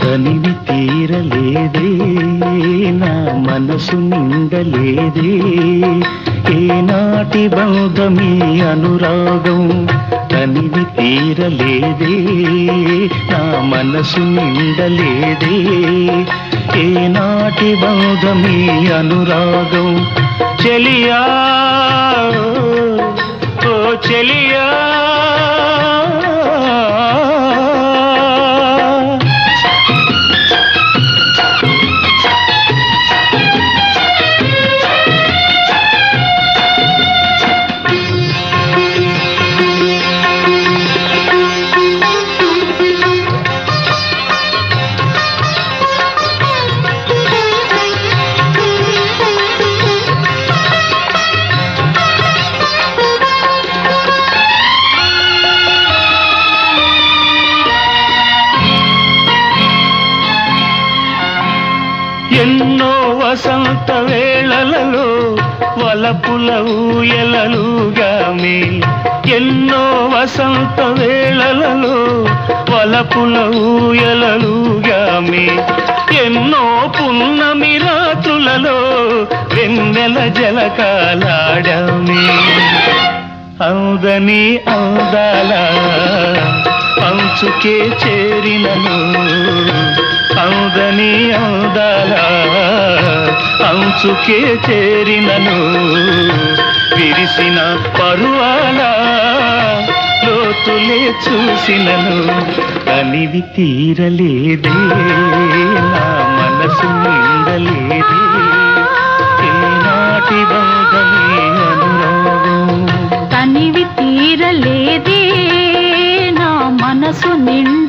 తనివి తీరలేదే నా మనసు నిండలేదే ఏనాటి బంధమీ అనురాగం తనివి తీరలేదే నా మనసు నిండలేదే ఏనాటి బంధమీ అనురాగం చెలియా ఓ చెలియా ఎన్నో వసంత వేళలలో వలపుల ఊయలలుగామే ఎన్నో వసంత వేళలలో వలపుల ఊయలలుగామే ఎన్నో పున్నమి రాత్రులలో వెన్నెల జలకాలాడమే అందని అందాల అంచుకే చేరినను అందని అందాల అంచుకే చేరినను విరిసిన పరువాల లోతులే చూసినను తనివి తీరలేదే నా మనసు నిండలేదే ఏనాటి బంధమీ అనురాగం తనివి తీరలేదే నా మనసు నిండ